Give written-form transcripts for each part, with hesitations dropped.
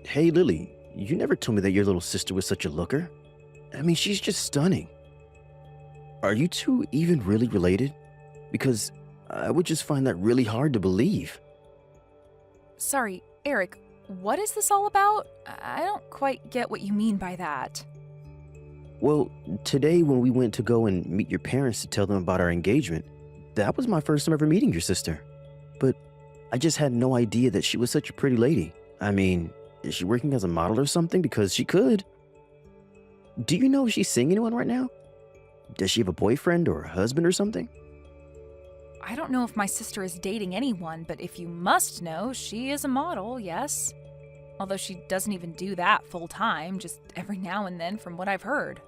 Hey, Lily, you never told me that your little sister was such a looker. I mean, she's just stunning. Are you two even really related? Because I would just find that really hard to believe. Sorry, Eric, what is this all about? I don't quite get what you mean by that. Well, today when we went to go and meet your parents to tell them about our engagement, that was my first time ever meeting your sister. But I just had no idea that she was such a pretty lady. I mean, is she working as a model or something? Because she could. Do you know if she's seeing anyone right now? Does she have a boyfriend or a husband or something? I don't know if my sister is dating anyone, but if you must know, she is a model, yes. Although she doesn't even do that full time, just every now and then from what I've heard.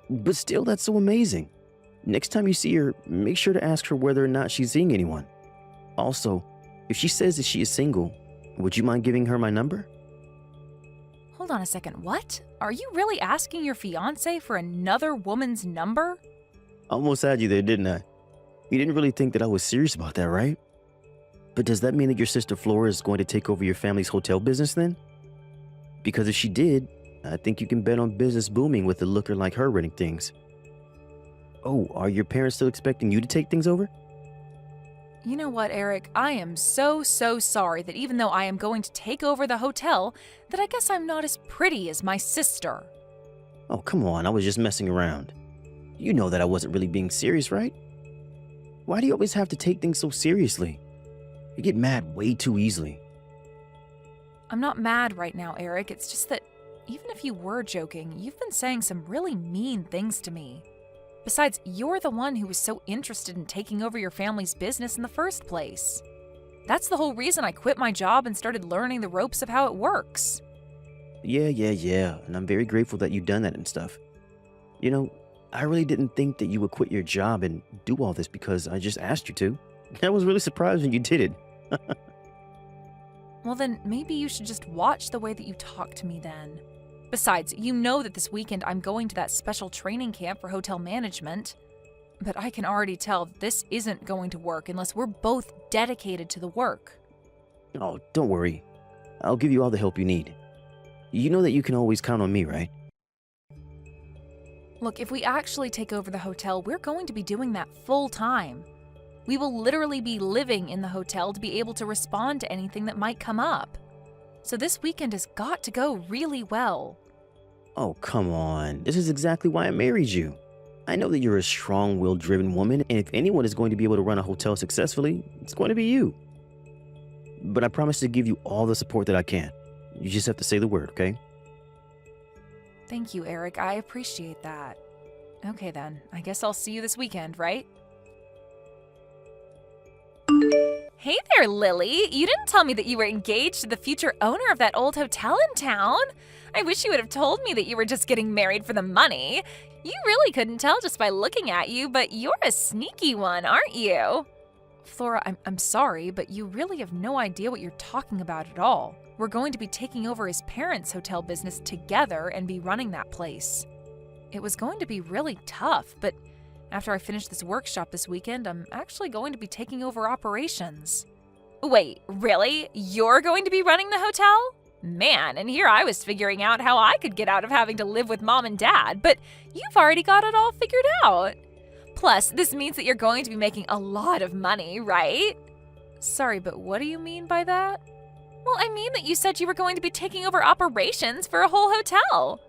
But still, that's so amazing. Next time you see her, make sure to ask her whether or not she's seeing anyone. Also, if she says that she is single, would you mind giving her my number? Hold on a second, what? Are you really asking your fiancé for another woman's number? Almost had you there, didn't I? You didn't really think that I was serious about that, right? But does that mean that your sister Flora is going to take over your family's hotel business then? Because if she did, I think you can bet on business booming with a looker like her running things. Oh, are your parents still expecting you to take things over? You know what, Eric? I am so sorry that even though I am going to take over the hotel, that I guess I'm not as pretty as my sister. Oh, come on, I was just messing around. You know that I wasn't really being serious, right? Why do you always have to take things so seriously? You get mad way too easily. I'm not mad right now, Eric. It's just that even if you were joking, you've been saying some really mean things to me. Besides, you're the one who was so interested in taking over your family's business in the first place. That's the whole reason I quit my job and started learning the ropes of how it works. Yeah, and I'm very grateful that you've done that and stuff. You know, I really didn't think that you would quit your job and do all this because I just asked you to. I was really surprised when you did it. Well then, maybe you should just watch the way that you talk to me then. Besides, you know that this weekend I'm going to that special training camp for hotel management. But I can already tell that this isn't going to work unless we're both dedicated to the work. Oh, don't worry. I'll give you all the help you need. You know that you can always count on me, right? Look, if we actually take over the hotel, we're going to be doing that full time. We will literally be living in the hotel to be able to respond to anything that might come up. So this weekend has got to go really well. Oh, come on. This is exactly why I married you. I know that you're a strong-willed driven woman, and if anyone is going to be able to run a hotel successfully, it's going to be you. But I promise to give you all the support that I can. You just have to say the word, okay? Thank you, Eric. I appreciate that. Okay then, I guess I'll see you this weekend, right? Hey there, Lily. You didn't tell me that you were engaged to the future owner of that old hotel in town. I wish you would have told me that you were just getting married for the money. You really couldn't tell just by looking at you, but you're a sneaky one, aren't you? Flora, I'm sorry, but you really have no idea what you're talking about at all. We're going to be taking over his parents' hotel business together and be running that place. It was going to be really tough, but after I finish this workshop this weekend, I'm actually going to be taking over operations. Wait, really? You're going to be running the hotel? Man, and here I was figuring out how I could get out of having to live with mom and dad, but you've already got it all figured out. Plus, this means that you're going to be making a lot of money, right? Sorry, but what do you mean by that? Well, I mean that you said you were going to be taking over operations for a whole hotel.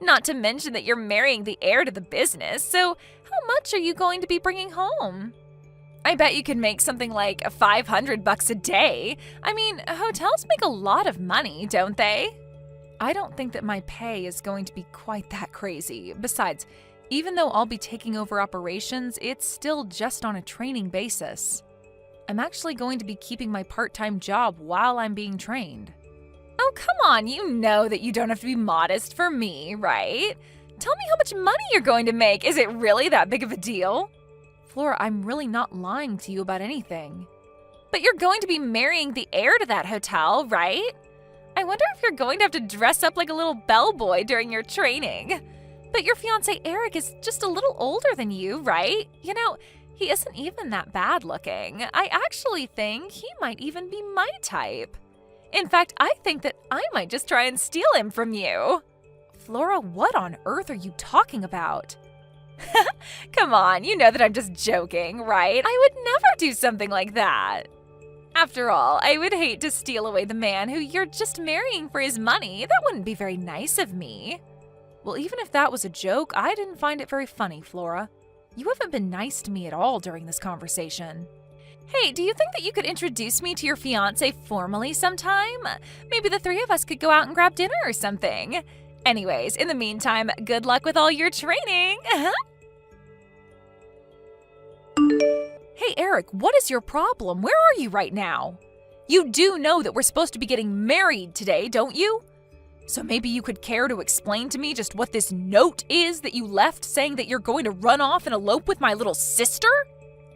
Not to mention that you're marrying the heir to the business, so how much are you going to be bringing home? I bet you could make something like $500 a day. I mean, hotels make a lot of money, don't they? I don't think that my pay is going to be quite that crazy. Besides, even though I'll be taking over operations, it's still just on a training basis. I'm actually going to be keeping my part-time job while I'm being trained. Oh, come on, you know that you don't have to be modest for me, right? Tell me how much money you're going to make. Is it really that big of a deal? Flora, I'm really not lying to you about anything. But you're going to be marrying the heir to that hotel, right? I wonder if you're going to have to dress up like a little bellboy during your training. But your fiancé Eric is just a little older than you, right? You know, he isn't even that bad looking. I actually think he might even be my type. In fact, I think that I might just try and steal him from you. Flora, what on earth are you talking about? Come on, you know that I'm just joking, right? I would never do something like that. After all, I would hate to steal away the man who you're just marrying for his money. That wouldn't be very nice of me. Well, even if that was a joke, I didn't find it very funny, Flora. You haven't been nice to me at all during this conversation. Hey, do you think that you could introduce me to your fiancé formally sometime? Maybe the three of us could go out and grab dinner or something. Anyways, in the meantime, good luck with all your training. Hey, Eric, what is your problem? Where are you right now? You do know that we're supposed to be getting married today, don't you? So maybe you could care to explain to me just what this note is that you left saying that you're going to run off and elope with my little sister?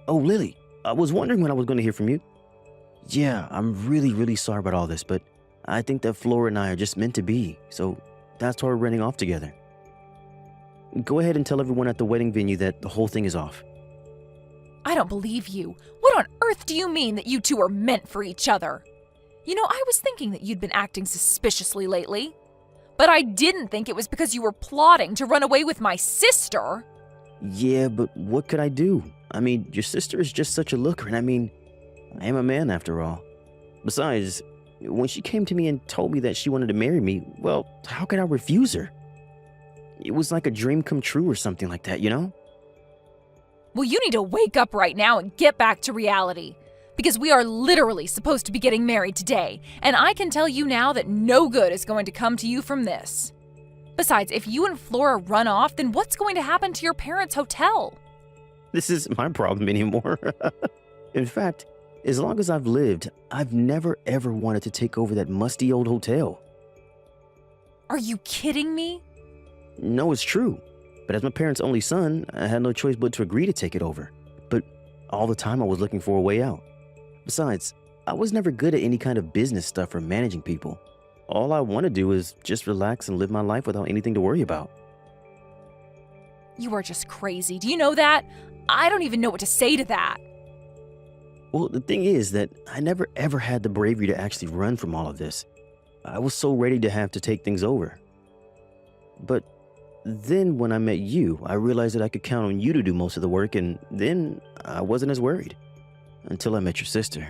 Oh, Lily, I was wondering when I was going to hear from you. Yeah, I'm really sorry about all this, but I think that Flora and I are just meant to be, so that's why we're running off together. Go ahead and tell everyone at the wedding venue that the whole thing is off. I don't believe you. What on earth do you mean that you two are meant for each other? You know, I was thinking that you'd been acting suspiciously lately. But I didn't think it was because you were plotting to run away with my sister. Yeah, but what could I do? I mean, your sister is just such a looker, and I am a man after all. Besides, when she came to me and told me that she wanted to marry me, well, how could I refuse her? It was like a dream come true or something like that, you know? Well, you need to wake up right now and get back to reality. Because we are literally supposed to be getting married today, and I can tell you now that no good is going to come to you from this. Besides, if you and Flora run off, then what's going to happen to your parents' hotel? This isn't my problem anymore. In fact, as long as I've lived, I've never ever wanted to take over that musty old hotel. Are you kidding me? No, it's true. But as my parents' only son, I had no choice but to agree to take it over. But all the time I was looking for a way out. Besides, I was never good at any kind of business stuff or managing people. All I want to do is just relax and live my life without anything to worry about. You are just crazy. Do you know that? I don't even know what to say to that. Well, the thing is that I never ever had the bravery to actually run from all of this. I was so ready to have to take things over. But then when I met you, I realized that I could count on you to do most of the work, and then I wasn't as worried. Until I met your sister.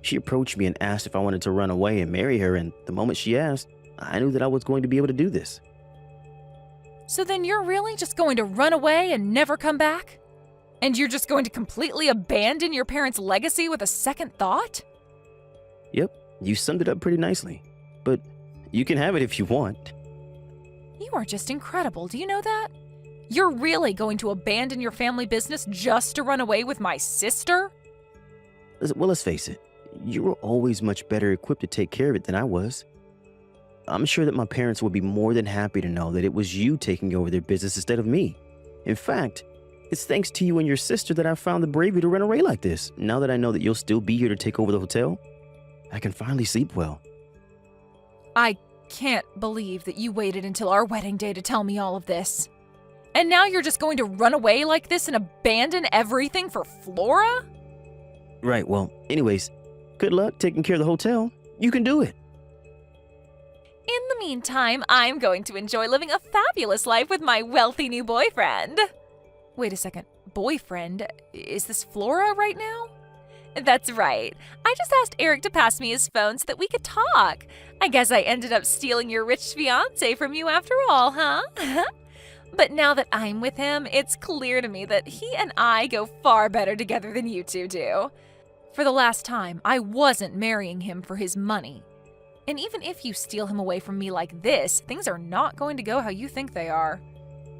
She approached me and asked if I wanted to run away and marry her, and the moment she asked, I knew that I was going to be able to do this. So then you're really just going to run away and never come back? And you're just going to completely abandon your parents' legacy with a second thought? Yep, you summed it up pretty nicely. But you can have it if you want. You are just incredible, do you know that? You're really going to abandon your family business just to run away with my sister? Well, let's face it, you were always much better equipped to take care of it than I was. I'm sure that my parents would be more than happy to know that it was you taking over their business instead of me. In fact, it's thanks to you and your sister that I found the bravery to run away like this. Now that I know that you'll still be here to take over the hotel, I can finally sleep well. I can't believe that you waited until our wedding day to tell me all of this. And now you're just going to run away like this and abandon everything for Flora? Right, well, anyways, good luck taking care of the hotel. You can do it. In the meantime, I'm going to enjoy living a fabulous life with my wealthy new boyfriend. Wait a second, boyfriend? Is this Flora right now? That's right. I just asked Eric to pass me his phone so that we could talk. I guess I ended up stealing your rich fiancé from you after all, huh? But now that I'm with him, it's clear to me that he and I go far better together than you two do. For the last time, I wasn't marrying him for his money. And even if you steal him away from me like this, things are not going to go how you think they are.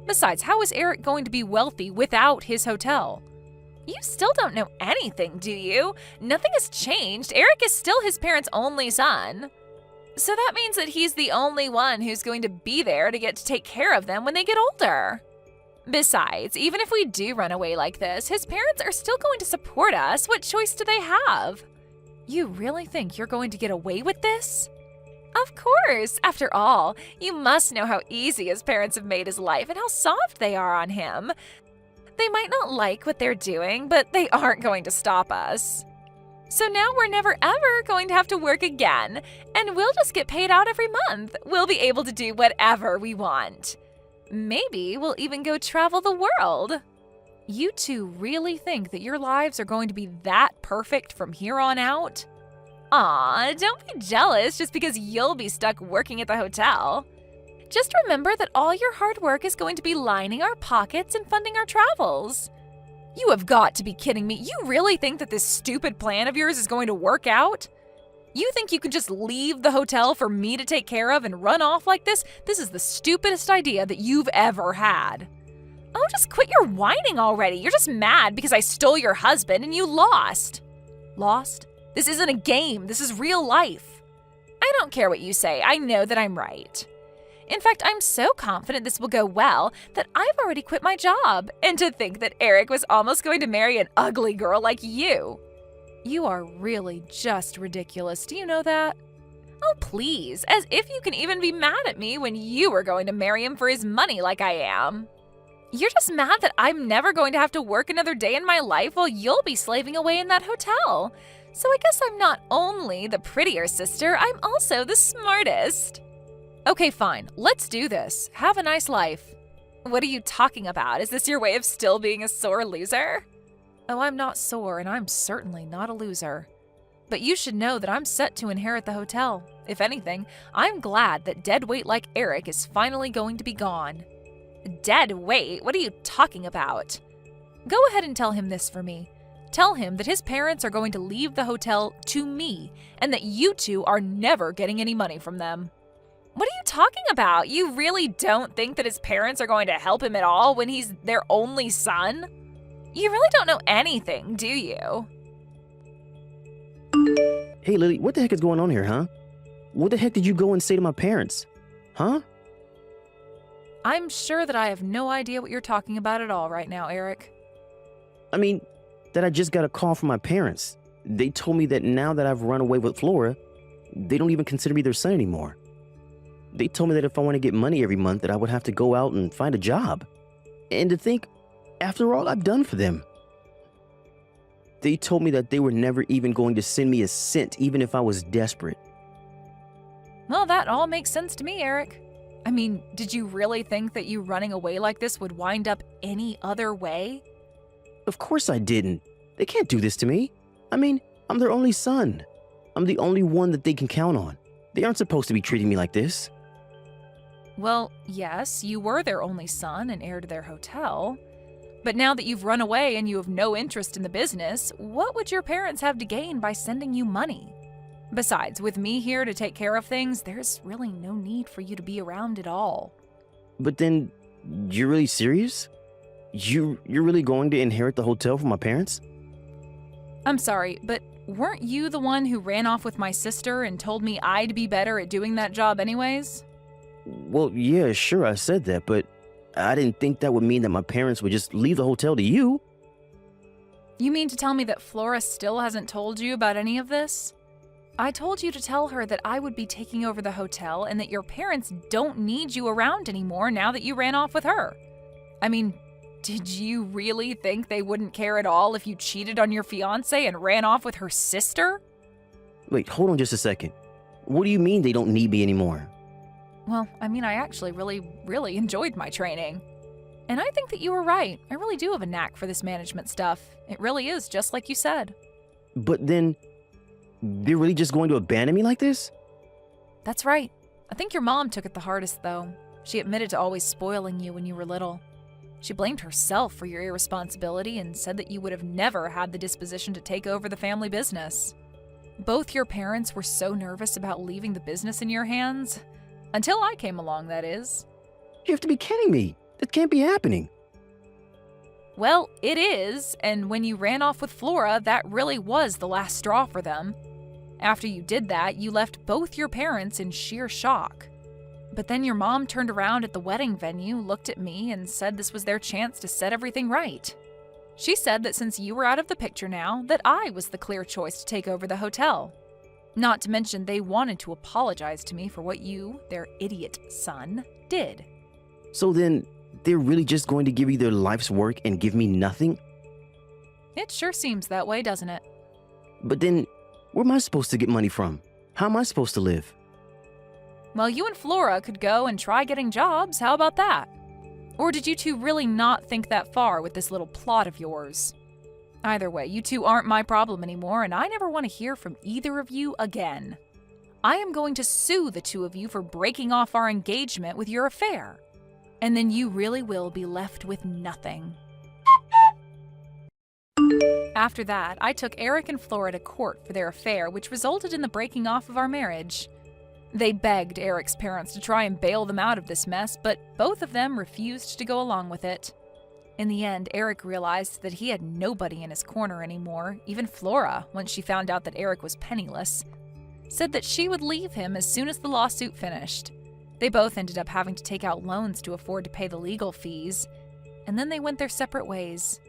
Besides, how is Eric going to be wealthy without his hotel? You still don't know anything, do you? Nothing has changed. Eric is still his parents' only son. So that means that he's the only one who's going to be there to get to take care of them when they get older. Besides, even if we do run away like this, his parents are still going to support us. What choice do they have? You really think you're going to get away with this? Of course. After all, you must know how easy his parents have made his life and how soft they are on him. They might not like what they're doing, but they aren't going to stop us. So now we're never ever going to have to work again, and we'll just get paid out every month. We'll be able to do whatever we want. Maybe we'll even go travel the world. You two really think that your lives are going to be that perfect from here on out? Aw, don't be jealous just because you'll be stuck working at the hotel. Just remember that all your hard work is going to be lining our pockets and funding our travels. You have got to be kidding me. You really think that this stupid plan of yours is going to work out? You think you can just leave the hotel for me to take care of and run off like this? This is the stupidest idea that you've ever had. Oh, just quit your whining already. You're just mad because I stole your husband and you lost. Lost? This isn't a game. This is real life. I don't care what you say. I know that I'm right. In fact, I'm so confident this will go well that I've already quit my job. And to think that Eric was almost going to marry an ugly girl like you. You are really just ridiculous. Do you know that? Oh, please, as if you can even be mad at me when you were going to marry him for his money like I am. You're just mad that I'm never going to have to work another day in my life while you'll be slaving away in that hotel. So I guess I'm not only the prettier sister, I'm also the smartest. Okay, fine. Let's do this. Have a nice life. What are you talking about? Is this your way of still being a sore loser? Oh, I'm not sore, and I'm certainly not a loser. But you should know that I'm set to inherit the hotel. If anything, I'm glad that dead weight like Eric is finally going to be gone. Dead weight? What are you talking about? Go ahead and tell him this for me. Tell him that his parents are going to leave the hotel to me, and that you two are never getting any money from them. What are you talking about? You really don't think that his parents are going to help him at all when he's their only son? You really don't know anything, do you? Hey, Lily, what the heck is going on here, huh? What the heck did you go and say to my parents? Huh? I'm sure that I have no idea what you're talking about at all right now, Eric. I mean, that I just got a call from my parents. They told me that now that I've run away with Flora, they don't even consider me their son anymore. They told me that if I want to get money every month, that I would have to go out and find a job. And to think, after all I've done for them. They told me that they were never even going to send me a cent, even if I was desperate. Well, that all makes sense to me, Eric. I mean, did you really think that you running away like this would wind up any other way? Of course I didn't. They can't do this to me. I mean, I'm their only son. I'm the only one that they can count on. They aren't supposed to be treating me like this. Well, yes, you were their only son and heir to their hotel. But now that you've run away and you have no interest in the business, what would your parents have to gain by sending you money? Besides, with me here to take care of things, there's really no need for you to be around at all. But then, you're really serious? You're really going to inherit the hotel from my parents? I'm sorry, but weren't you the one who ran off with my sister and told me I'd be better at doing that job anyways? Well, yeah, sure, I said that, but I didn't think that would mean that my parents would just leave the hotel to you. You mean to tell me that Flora still hasn't told you about any of this? I told you to tell her that I would be taking over the hotel and that your parents don't need you around anymore now that you ran off with her. I mean, did you really think they wouldn't care at all if you cheated on your fiancé and ran off with her sister? Wait, hold on just a second. What do you mean they don't need me anymore? Well, I mean, I actually really enjoyed my training. And I think that you were right. I really do have a knack for this management stuff. It really is just like you said. But then, they're really just going to abandon me like this? That's right. I think your mom took it the hardest, though. She admitted to always spoiling you when you were little. She blamed herself for your irresponsibility and said that you would have never had the disposition to take over the family business. Both your parents were so nervous about leaving the business in your hands. Until I came along, that is. You have to be kidding me. That can't be happening. Well, it is, and when you ran off with Flora, that really was the last straw for them. After you did that, you left both your parents in sheer shock. But then your mom turned around at the wedding venue, looked at me, and said this was their chance to set everything right. She said that since you were out of the picture now, that I was the clear choice to take over the hotel. Not to mention they wanted to apologize to me for what you, their idiot son, did. So then, they're really just going to give you their life's work and give me nothing? It sure seems that way, doesn't it? But then, where am I supposed to get money from? How am I supposed to live? Well, you and Flora could go and try getting jobs. How about that? Or did you two really not think that far with this little plot of yours? Either way, you two aren't my problem anymore, and I never want to hear from either of you again. I am going to sue the two of you for breaking off our engagement with your affair. And then you really will be left with nothing. After that, I took Eric and Flora to court for their affair, which resulted in the breaking off of our marriage. They begged Eric's parents to try and bail them out of this mess, but both of them refused to go along with it. In the end, Eric realized that he had nobody in his corner anymore. Even Flora, once she found out that Eric was penniless, said that she would leave him as soon as the lawsuit finished. They both ended up having to take out loans to afford to pay the legal fees, and then they went their separate ways.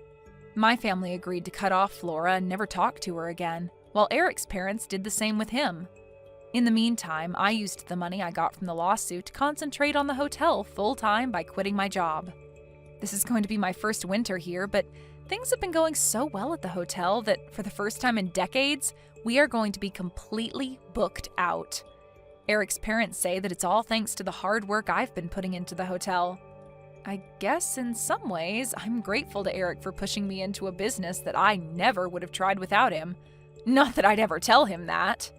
My family agreed to cut off Flora and never talk to her again, while Eric's parents did the same with him. In the meantime, I used the money I got from the lawsuit to concentrate on the hotel full-time by quitting my job. This is going to be my first winter here, but things have been going so well at the hotel that for the first time in decades, we are going to be completely booked out. Eric's parents say that it's all thanks to the hard work I've been putting into the hotel. I guess in some ways, I'm grateful to Eric for pushing me into a business that I never would have tried without him. Not that I'd ever tell him that.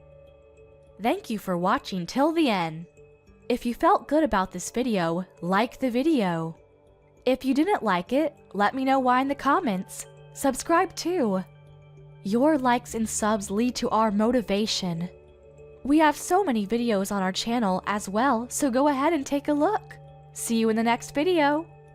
Thank you for watching till the end. If you felt good about this video, like the video. If you didn't like it, let me know why in the comments. Subscribe too. Your likes and subs lead to our motivation. We have so many videos on our channel as well, so go ahead and take a look. See you in the next video.